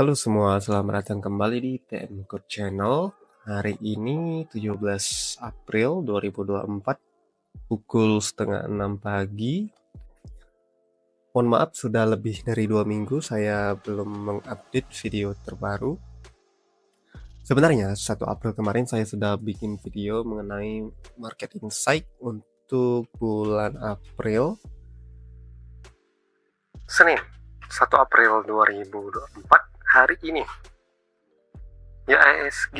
Halo semua, selamat datang kembali di TM Code Channel. Hari ini 17 April 2024 pukul setengah 6 pagi. Mohon maaf sudah lebih dari 2 minggu saya belum mengupdate video terbaru. Sebenarnya 1 April kemarin saya sudah bikin video mengenai market insight untuk bulan April. Senin 1 April 2024 hari ini IHSG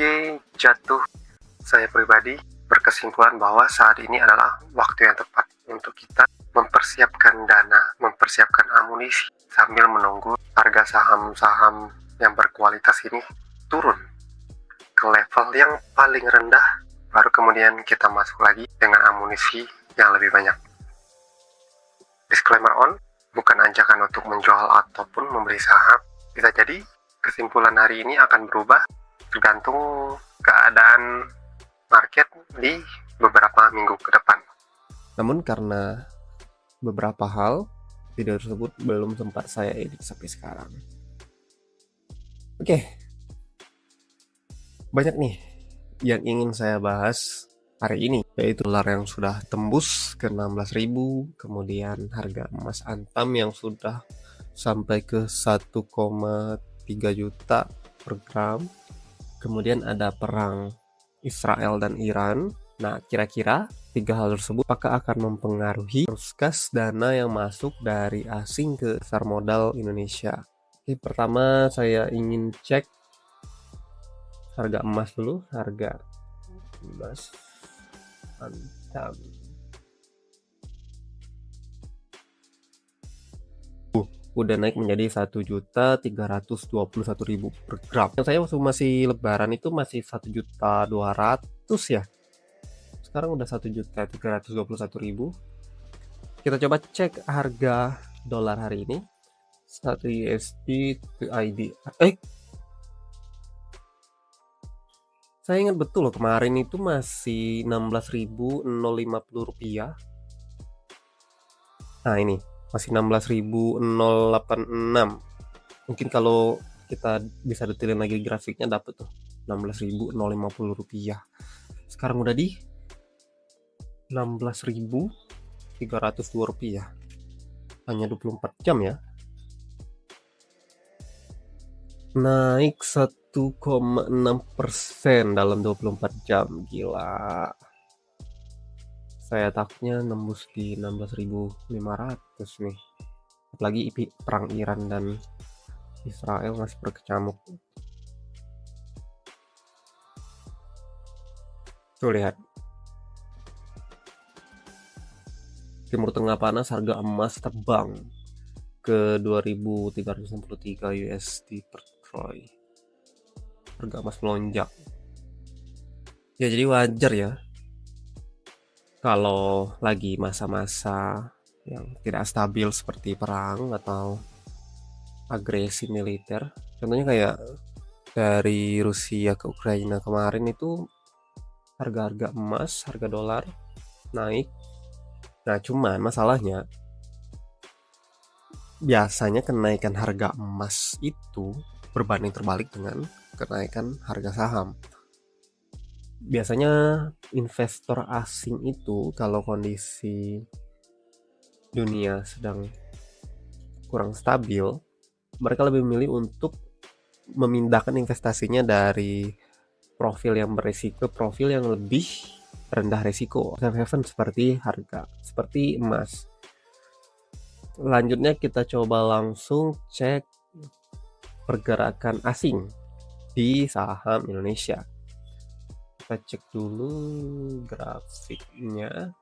jatuh. Saya pribadi berkesimpulan bahwa saat ini adalah waktu yang tepat untuk kita mempersiapkan dana, mempersiapkan amunisi sambil menunggu harga saham-saham yang berkualitas ini turun ke level yang paling rendah, baru kemudian kita masuk lagi dengan amunisi yang lebih banyak. Disclaimer on, bukan ajakan untuk menjual ataupun membeli saham. Bisa jadi kesimpulan hari ini akan berubah tergantung keadaan market di beberapa minggu ke depan. Namun karena beberapa hal, video tersebut belum sempat saya edit sampai sekarang. Oke, banyak nih yang ingin saya bahas hari ini, yaitu dolar yang sudah tembus ke 16.000, kemudian harga emas antam yang sudah sampai ke 1,3 juta per gram, kemudian ada perang Israel dan Iran. Nah, kira-kira tiga hal tersebut apakah akan mempengaruhi arus kas dana yang masuk dari asing ke pasar modal Indonesia? Oke, pertama saya ingin cek harga emas dulu, harga emas antam. Udah naik menjadi 1.321.000 per gram. Yang saya waktu masih lebaran itu masih 1.200.000 ya. Sekarang udah 1.321.000. Kita coba cek harga dolar hari ini. 1 USD to ID. Saya ingat betul loh, kemarin itu masih 16.050 rupiah. Nah ini masih 16.086. Mungkin kalau kita bisa detailin lagi grafiknya dapat tuh 16.050 rupiah. Sekarang udah di 16.302 rupiah. Hanya 24 jam ya. Naik 1,6% dalam 24 jam. Gila. Saya takutnya nembus di 16.500 nih. Apalagi perang Iran dan Israel masih berkecamuk. Tuh lihat. Timur Tengah panas, harga emas terbang ke 2.363 USD per troy. Harga emas melonjak. Ya jadi wajar ya kalau lagi masa-masa yang tidak stabil seperti perang atau agresi militer. Contohnya kayak dari Rusia ke Ukraina kemarin itu harga-harga emas, harga dolar naik. Nah cuman masalahnya biasanya kenaikan harga emas itu berbanding terbalik dengan kenaikan harga saham. Biasanya investor asing itu kalau kondisi dunia sedang kurang stabil, mereka lebih memilih untuk memindahkan investasinya dari profil yang berisiko ke profil yang lebih rendah risiko, safe haven seperti harga, seperti emas. Selanjutnya kita coba langsung cek pergerakan asing di saham Indonesia. Kita cek dulu grafiknya.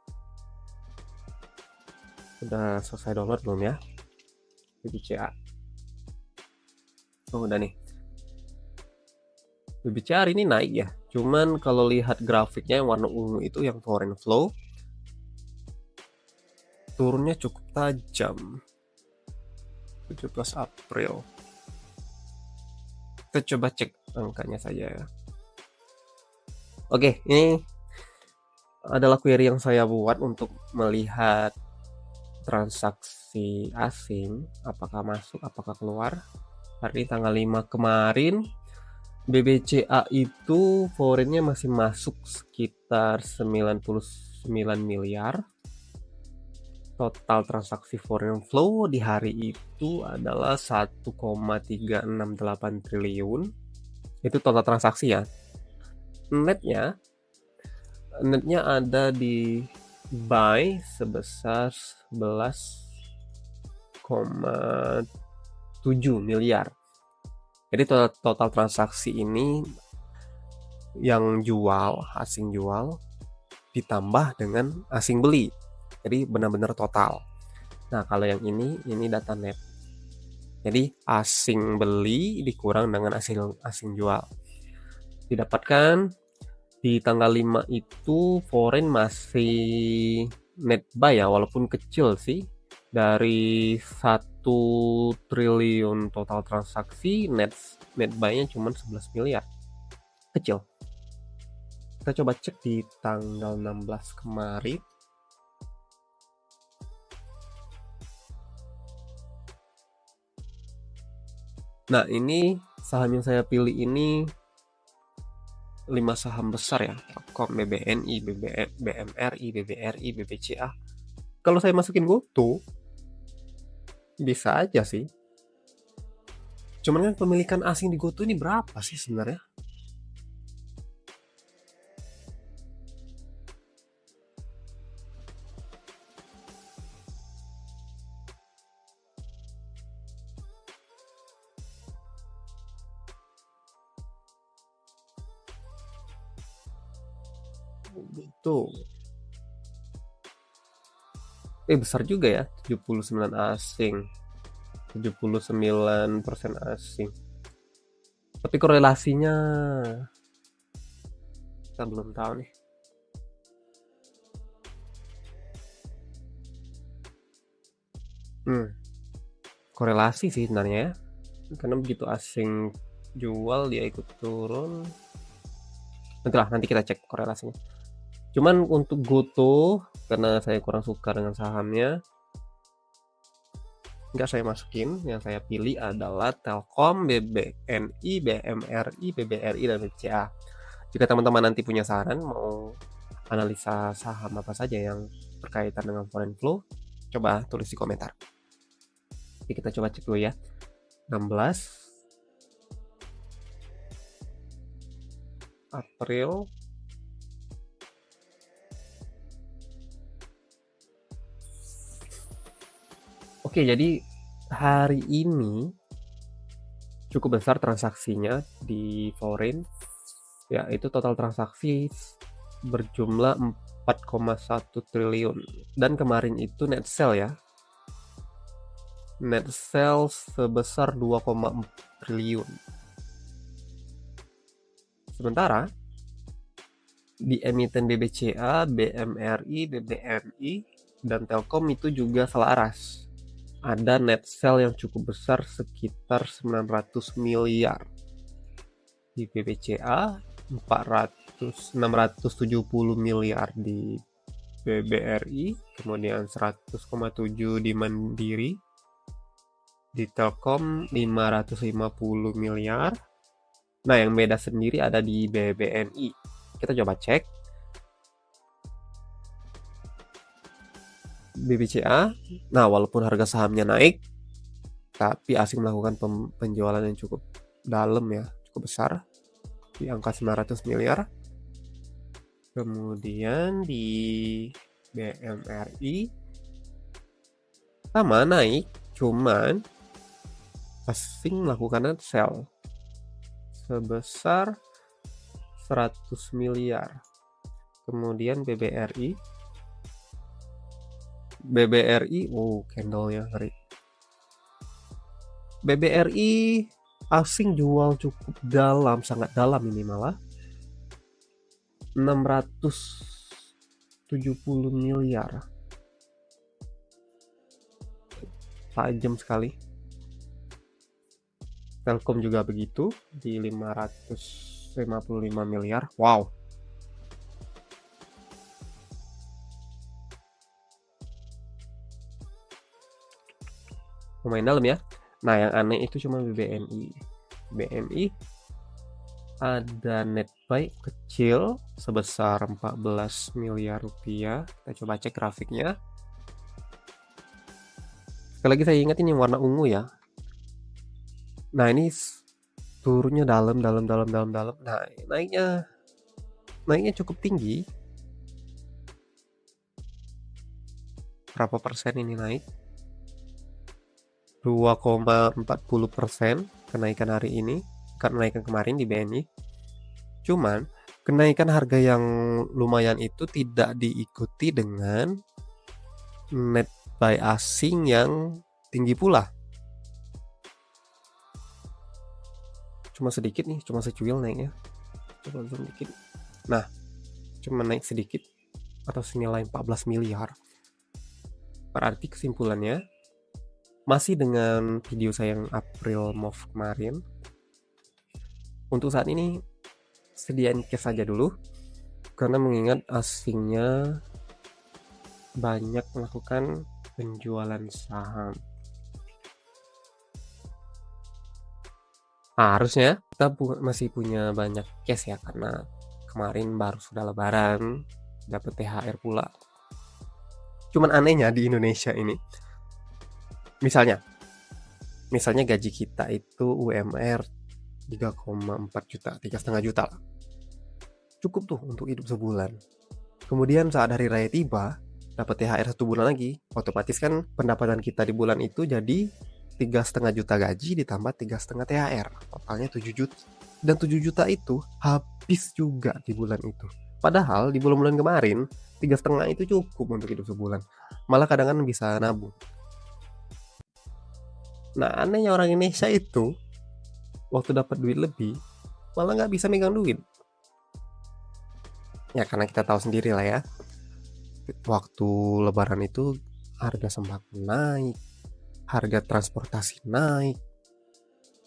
Udah selesai download belum ya? BBCA. Oh udah nih. BBCA hari ini naik ya. Cuman kalau lihat grafiknya yang warna ungu itu yang foreign flow, turunnya cukup tajam. 17 April. Kita coba cek angkanya saja ya. Oke, ini adalah query yang saya buat untuk melihat transaksi asing, apakah masuk, apakah keluar. Hari ini tanggal 5 kemarin, BBCA itu foreignnya masih masuk sekitar 99 miliar. Total transaksi foreign flow di hari itu adalah 1,368 triliun. Itu total transaksi ya. Netnya ada di buy sebesar 11,7 miliar. Jadi total transaksi ini yang asing jual ditambah dengan asing beli. Jadi benar-benar total. Nah, kalau yang ini data net. Jadi asing beli dikurang dengan asing jual. Didapatkan di tanggal 5 itu foreign masih net buy ya, walaupun kecil sih. Dari 1 triliun total transaksi, net buy-nya cuma 11 miliar. Kecil. Kita coba cek di tanggal 16 kemarin. Nah, ini saham yang saya pilih ini 5 saham besar ya, Telkom, BBNI, BMRI, BBRI, BBCA. Kalau saya masukin GoTo, bisa aja sih. Cuman kan pemilikan asing di GoTo ini berapa sih sebenarnya? GoTo. Besar juga ya, 79 asing. 79% asing. Tapi korelasinya kita belum tahu nih. Korelasi sih sebenarnya ya. Karena begitu asing jual dia ikut turun. Nanti kita cek korelasinya. Cuman untuk GoTo, karena saya kurang suka dengan sahamnya, nggak saya masukin. Yang saya pilih adalah Telkom, BBNI, BMRI, BBRI, dan BCA. Jika teman-teman nanti punya saran mau analisa saham apa saja yang berkaitan dengan foreign flow, coba tulis di komentar. Oke, kita coba cek dulu ya. 16 April. Oke, jadi hari ini cukup besar transaksinya di foreign, yaitu total transaksi berjumlah 4,1 triliun. Dan kemarin itu net sell ya. Net sell sebesar 2,4 triliun. Sementara di emiten BBCA, BMRI, BBNI, dan Telkom itu juga selaras. Ada net sell yang cukup besar sekitar 900 miliar. Di BBCA 670 miliar di BBRI, kemudian 100,7 di Mandiri, di Telkom 550 miliar. Nah, yang beda sendiri ada di BBNI. Kita coba cek. BBCA, nah walaupun harga sahamnya naik, tapi asing melakukan penjualan yang cukup dalam ya, cukup besar, di angka 900 miliar. Kemudian di BMRI sama naik, cuman asing melakukan sell sebesar 100 miliar. Kemudian BBRI, candlenya ngeri. BBRI asing jual cukup dalam, sangat dalam ini malah. 670 miliar. Tajam sekali. Telkom juga begitu di 555 miliar. Wow. Lumayan dalam ya. Nah, yang aneh itu cuma BBNI. BNI ada net buy kecil sebesar 14 miliar rupiah. Kita coba cek grafiknya. Sekali lagi saya ingat ini warna ungu ya. Nah, ini turunnya dalam. Nah, naiknya cukup tinggi. Berapa persen ini naik? 2,40% kenaikan hari ini, kenaikan kemarin di BNI. Cuman kenaikan harga yang lumayan itu tidak diikuti dengan net buy asing yang tinggi pula. Cuma sedikit nih, cuma secuil naiknya. Coba zoom dikit. Nah, cuma naik sedikit atau senilai 14 miliar. Berarti kesimpulannya, masih dengan video saya yang April Move kemarin, untuk saat ini sediain cash saja dulu, karena mengingat asingnya banyak melakukan penjualan saham. Harusnya kita masih punya banyak cash ya, karena kemarin baru sudah lebaran, dapat THR pula. Cuman anehnya di Indonesia ini, misalnya gaji kita itu UMR 3,4 juta, 3,5 juta lah. Cukup tuh untuk hidup sebulan. Kemudian saat hari raya tiba, dapat THR 1 bulan lagi, otomatis kan pendapatan kita di bulan itu jadi 3,5 juta gaji ditambah 3,5 THR, totalnya 7 juta. Dan 7 juta itu habis juga di bulan itu. Padahal di bulan-bulan kemarin 3,5 itu cukup untuk hidup sebulan. Malah kadang-kadang bisa nabung. Nah, anehnya orang Indonesia itu waktu dapat duit lebih malah nggak bisa megang duit. Ya karena kita tahu sendiri lah ya, waktu lebaran itu harga sembako naik, harga transportasi naik,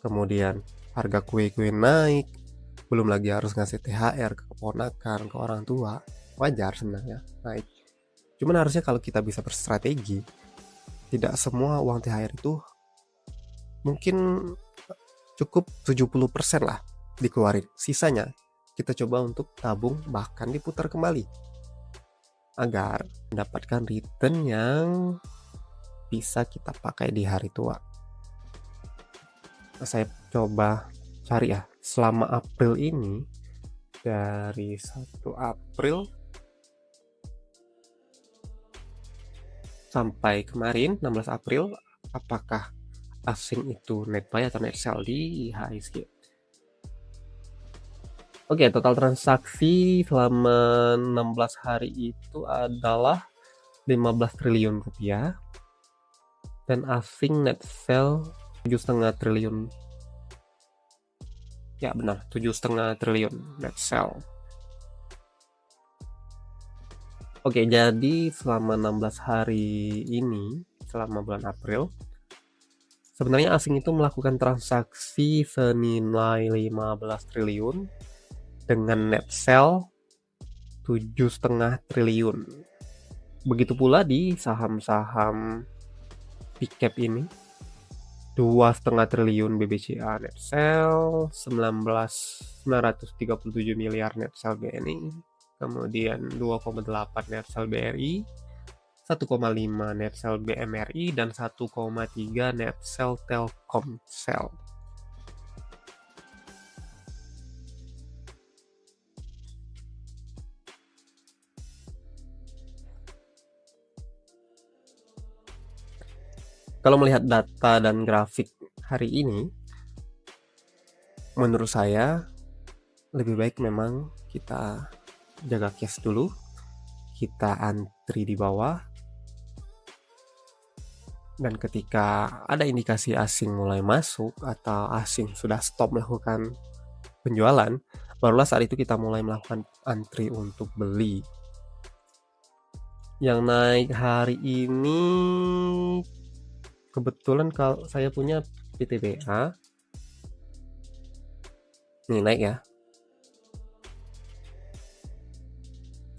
kemudian harga kue-kue naik, belum lagi harus ngasih THR ke keponakan, ke orang tua. Wajar sebenarnya naik. Cuman harusnya kalau kita bisa berstrategi, tidak semua uang THR itu mungkin cukup 70% lah dikeluarin. Sisanya kita coba untuk tabung, bahkan diputar kembali agar mendapatkan return yang bisa kita pakai di hari tua. Nah, saya coba cari ya, selama April ini, dari 1 April sampai kemarin 16 April, apakah asing itu net buy atau net sell di IHSG. Oke, total transaksi selama 16 hari itu adalah 15 triliun rupiah, dan asing net sell 7,5 triliun. Ya benar, 7,5 triliun net sell. Oke, jadi selama 16 hari ini, selama bulan April, sebenarnya asing itu melakukan transaksi senilai 15 triliun dengan net sell 7,5 triliun. Begitu pula di saham-saham big cap ini, 2,5 triliun BBCA net sell, 937 miliar net sell BNI, kemudian 2,8 net sell BRI, 1,5 net sell BMRI, dan 1,3 net sell Telkomsel. Kalau melihat data dan grafik hari ini, menurut saya lebih baik memang kita jaga cash dulu, kita antri di bawah, dan ketika ada indikasi asing mulai masuk atau asing sudah stop melakukan penjualan, barulah saat itu kita mulai melakukan antri untuk beli. Yang naik hari ini kebetulan kalau saya punya PTBA, nih naik ya,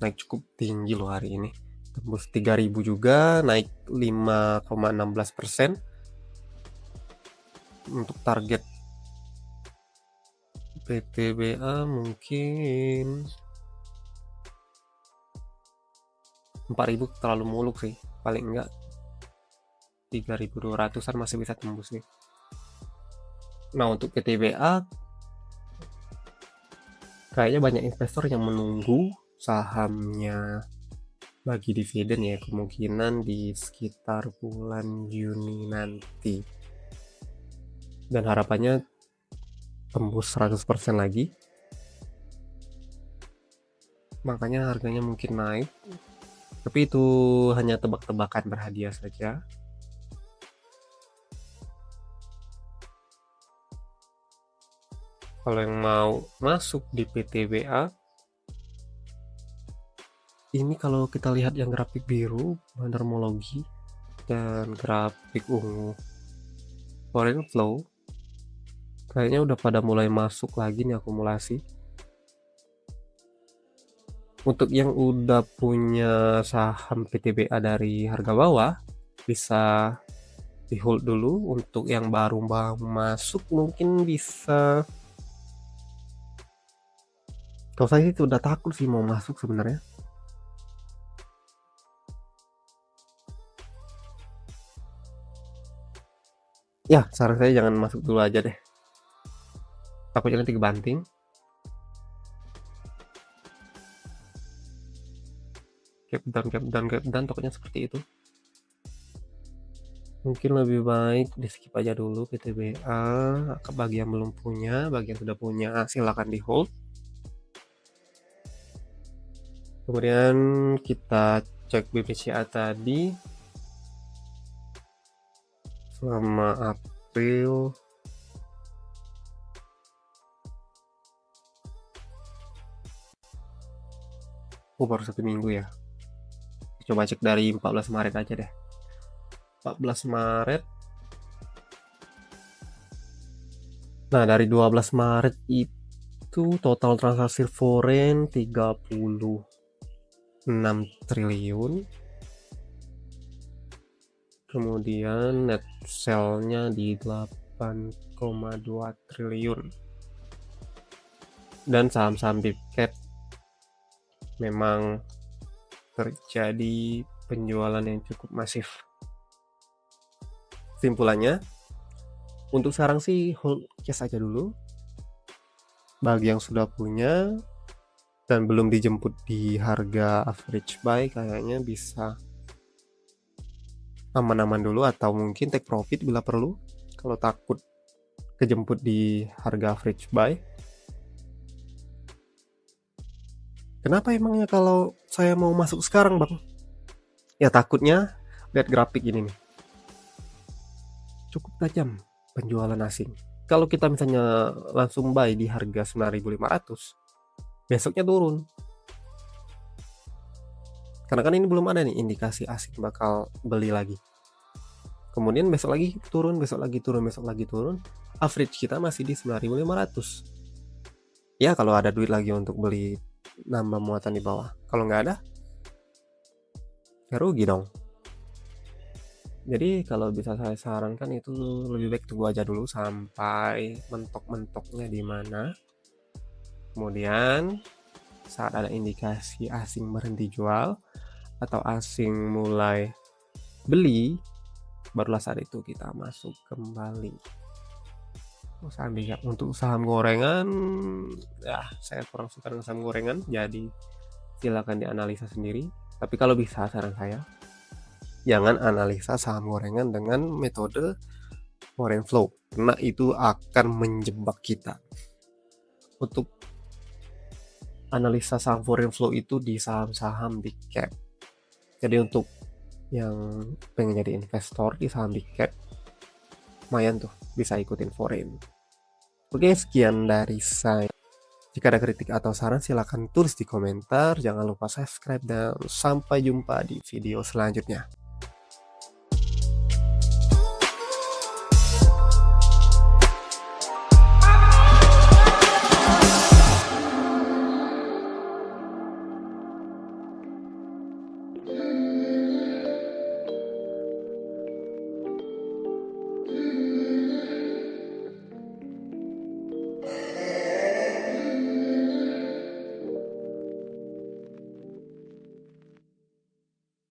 naik cukup tinggi loh hari ini, tembus 3.000 juga, naik 5,16%. Untuk target PTBA mungkin 4.000 terlalu muluk sih, paling enggak 3.200-an masih bisa tembus nih. Nah, untuk PTBA kayaknya banyak investor yang menunggu sahamnya bagi dividen ya, kemungkinan di sekitar bulan Juni nanti, dan harapannya tembus 100% lagi, makanya harganya mungkin naik, tapi itu hanya tebak-tebakan berhadiah saja. Kalau yang mau masuk di PTBA ini, kalau kita lihat yang grafik biru bandarmologi dan grafik ungu foreign flow, kayaknya udah pada mulai masuk lagi nih akumulasi. Untuk yang udah punya saham PTBA dari harga bawah bisa di hold dulu. Untuk yang baru masuk mungkin bisa, kalau saya itu udah takut sih mau masuk sebenarnya. Ya, saran saya jangan masuk dulu aja deh, takutnya nanti kebanting. Gap down, takutnya seperti itu. Mungkin lebih baik di skip aja dulu PTBA. Bagi yang belum punya, bagi yang sudah punya silakan di hold. Kemudian kita cek BPCA tadi selama April. Baru 1 minggu ya. Coba cek dari 14 Maret aja deh. 14 Maret. Nah, dari 12 Maret itu total transaksi foreign 36 triliun. Kemudian net sell-nya di 8,2 triliun. Dan saham-saham big cap memang terjadi penjualan yang cukup masif. Simpulannya, untuk sekarang sih hold cash aja dulu. Bagi yang sudah punya dan belum dijemput di harga average buy, kayaknya bisa aman-aman dulu, atau mungkin take profit bila perlu kalau takut kejemput di harga average buy. Kenapa emangnya kalau saya mau masuk sekarang, Bang? Ya takutnya lihat grafik ini nih, cukup tajam penjualan asing. Kalau kita misalnya langsung buy di harga 9.500, besoknya turun. Karena kan ini belum ada nih indikasi asing bakal beli lagi. Kemudian besok lagi turun, besok lagi turun, besok lagi turun. Average kita masih di 9.500. Ya kalau ada duit lagi untuk beli nambah muatan di bawah. Kalau nggak ada, ya rugi dong. Jadi kalau bisa saya sarankan itu lebih baik tunggu aja dulu sampai mentok-mentoknya di mana. Kemudian saat ada indikasi asing berhenti jual atau asing mulai beli, barulah saat itu kita masuk kembali. Untuk saham gorengan, ya saya kurang suka dengan saham gorengan, jadi silakan dianalisa sendiri. Tapi kalau bisa, saran saya jangan analisa saham gorengan dengan metode foreign flow, karena itu akan menjebak kita. Untuk analisa saham foreign flow itu di saham-saham big cap. Jadi untuk yang pengen jadi investor di saham big cap, lumayan tuh bisa ikutin foreign. Oke, sekian dari saya. Jika ada kritik atau saran silahkan tulis di komentar. Jangan lupa subscribe dan sampai jumpa di video selanjutnya.